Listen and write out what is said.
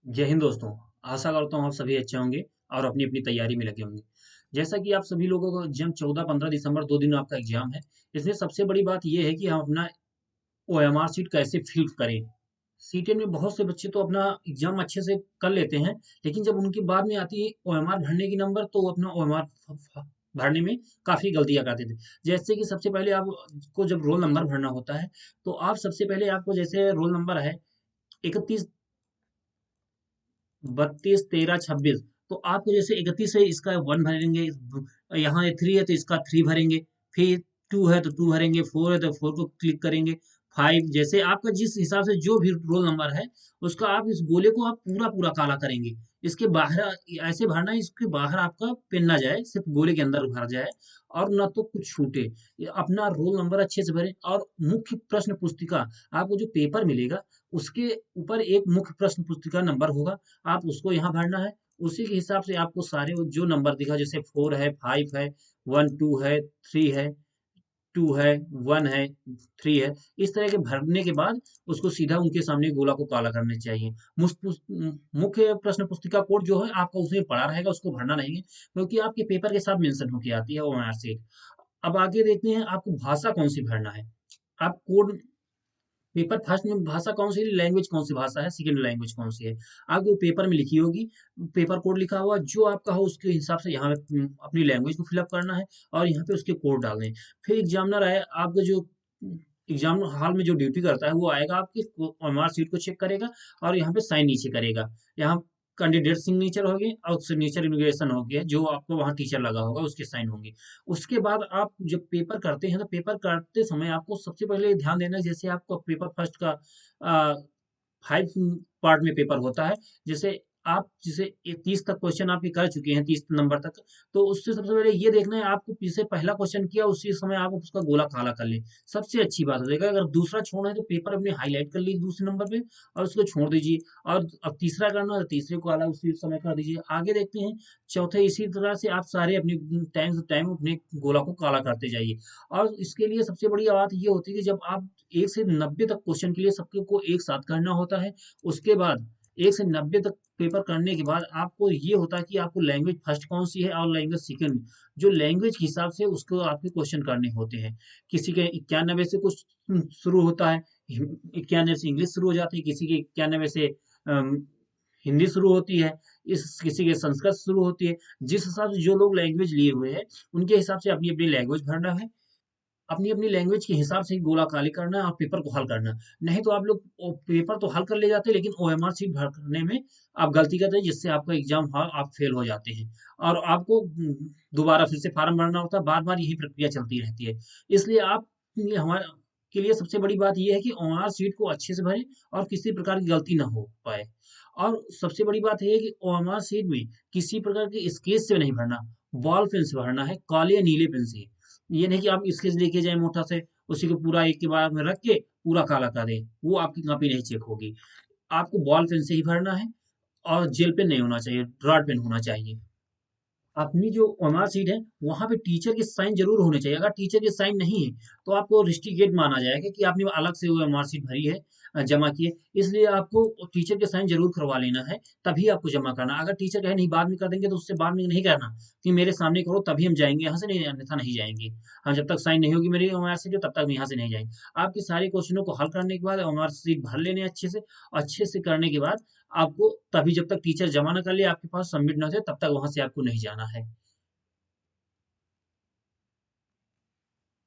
जय हिंद दोस्तों। आशा करता हूँ आप सभी अच्छे होंगे और अपनी अपनी तैयारी में लगे होंगे। जैसा कि आप सभी लोगों को एग्जाम 14-15 दिसंबर 2 दिन आपका एग्जाम है। इसमें सबसे बड़ी बात यह है कि हम अपना ओएमआर शीट कैसे फिल करें। सीटेट में बहुत से बच्चे तो अपना एग्जाम अच्छे से कर लेते हैं, लेकिन जब उनकी बाद में आती है ओएमआर भरने की नंबर, तो वो अपना ओएमआर भरने में काफी गलतियां करते थे। जैसे कि सबसे पहले आपको जब रोल नंबर भरना होता है, तो आप सबसे पहले आपको जैसे रोल नंबर है 31, 32, 13, 26। तो आपको जैसे 31 है, इसका 1 भरेंगे। यहाँ 3 है तो इसका 3 भरेंगे। फिर 2 है तो 2 भरेंगे। 4 है तो 4 को क्लिक करेंगे। 5 जैसे आपका जिस हिसाब से जो भी रोल नंबर है, उसका आप इस गोले को आप पूरा पूरा काला करेंगे। इसके बाहर ऐसे भरना है, इसके बाहर आपका पेन ना जाए, सिर्फ गोले के अंदर भर जाए और ना तो कुछ छूटे। ये अपना रोल नंबर अच्छे से भरें। और मुख्य प्रश्न पुस्तिका, आपको जो पेपर मिलेगा उसके ऊपर एक मुख्य प्रश्न पुस्तिका नंबर होगा, आप उसको यहाँ भरना है। उसी के हिसाब से आपको सारे वो जो नंबर दिखा, जैसे 4 है, 5 है, 1 2 है, 3 है, 2 है, 1 है, 3 है। इस तरह के भरने के बाद उसको सीधा उनके सामने गोला को काला करना चाहिए। मुख्य प्रश्न पुस्तिका कोड जो है आपका उसमें पड़ा रहेगा, उसको भरना नहीं है, क्योंकि आपके पेपर के साथ मेंशन होके आती है वो मार्कशीट। अब आगे देखते हैं आपको भाषा कौन सी भरना है। आप कोड पेपर फर्स्ट में भाषा कौन सी, लैंग्वेज कौन सी भाषा है, सेकंड लैंग्वेज कौन सी है, आपको पेपर में लिखी होगी। पेपर कोड लिखा हुआ जो आपका हो, उसके हिसाब से यहाँ पे अपनी लैंग्वेज को फिलअप करना है और यहाँ पे उसके कोड डालने हैं। फिर एग्जामिनर है आपका, जो एग्जाम हॉल में जो ड्यूटी करता है, वो आएगा आपकी ओएमआर सीट को चेक करेगा और यहाँ पे साइन नीचे करेगा। यहाँ कैंडिडेट सिग्नेचर होगी और सिग्नेचर इमिग्रेशन होगी, जो आपको वहाँ टीचर लगा होगा उसके साइन होंगे। उसके बाद आप जब पेपर करते हैं, तो पेपर करते समय आपको सबसे पहले ध्यान देना है, जैसे आपका पेपर फर्स्ट का 5 पार्ट में पेपर होता है। जैसे आप जैसे 30 तक क्वेश्चन आपके कर चुके हैं, 30 नंबर तक, तो उससे सबसे पहले ये देखना है आपको जिसे पहला क्वेश्चन किया उसी समय आप उसका गोला काला कर लें। सबसे अच्छी बात हो जाएगा। अगर दूसरा छोड़ना है तो पेपर अपने हाईलाइट कर लीजिए दूसरे नंबर पे और उसको छोड़ दीजिए। और अब तीसरा करना है तो तीसरे को काला उसी समय कर दीजिए। आगे देखते हैं चौथे। इसी तरह से आप सारे अपनी टाइम टू टाइम अपने गोला को काला करते जाइए। और इसके लिए सबसे बड़ी बात ये होती है कि जब आप 1 से 90 तक क्वेश्चन के लिए सबको को एक साथ करना होता है। उसके बाद 1 से 90 तक पेपर करने के बाद आपको ये होता है कि आपको लैंग्वेज फर्स्ट कौन सी है और लैंग्वेज सेकंड, जो लैंग्वेज के हिसाब से उसको आपके क्वेश्चन करने होते हैं। किसी के 91 से कुछ शुरू होता है, 91 से इंग्लिश शुरू हो जाती है, किसी के 91 से अम, हिंदी शुरू होती है, इस किसी के संस्कृत शुरू होती है। जिस हिसाब से जो लोग लैंग्वेज लिए हुए हैं, उनके हिसाब से अपनी अपनी लैंग्वेज भरना है। अपनी अपनी लैंग्वेज के हिसाब से ही गोला काली करना है और पेपर को हल करना है। नहीं तो आप लोग पेपर तो हल कर ले जाते हैं, लेकिन ओएमआर शीट भरने में आप गलती करते हैं, जिससे आपका एग्जाम हॉल आप फेल हो जाते हैं। और आपको दोबारा फिर से फार्म भरना होता है, बार बार यही प्रक्रिया चलती रहती है। इसलिए आप ये हमारे के लिए सबसे बड़ी बात यह है कि ओएमआर शीट को अच्छे से भरें और किसी प्रकार की गलती ना हो पाए। और सबसे बड़ी बात यह है कि ओएमआर शीट में किसी प्रकार की स्केच से नहीं भरना, बॉल पेन से भरना है, काले या नीले पेन से। ये नहीं कि आप स्केच लेके जाएँ मोटा से, उसी को पूरा एक के बाद में रख के पूरा काला कर दें, वो आपकी कॉपी नहीं चेक होगी। आपको बॉल पेन से ही भरना है और जेल पेन नहीं होना चाहिए, ड्रॉ पेन होना चाहिए। अपनी जो ओएमआर शीट है, वहाँ पे टीचर के साइन ज़रूर होने चाहिए। अगर टीचर के साइन नहीं है, तो आपको रस्टिकेट माना जाएगा कि आपने अलग से ओएमआर शीट भरी है, जमा की है। इसलिए आपको टीचर के साइन ज़रूर करवा लेना है, तभी आपको जमा करना है। अगर टीचर कहे नहीं बाद में कर देंगे, तो उससे बाद में नहीं करना कि मेरे सामने करो तभी हम जाएँगे यहाँ से, नहीं अन्यथा नहीं जाएँगे। हाँ, जब तक साइन नहीं होगी मेरी ओएमआर शीट पे, तब तक हम यहाँ से नहीं जाएँगे। आपके सारे क्वेश्चनों को हल करने के बाद ओएमआर शीट भर लेने अच्छे से। अच्छे से करने के बाद आपको, तभी जब तक टीचर जमा ना कर ले आपके पास सबमिट ना हो जाए, तब तक वहाँ से आपको नहीं जाना है।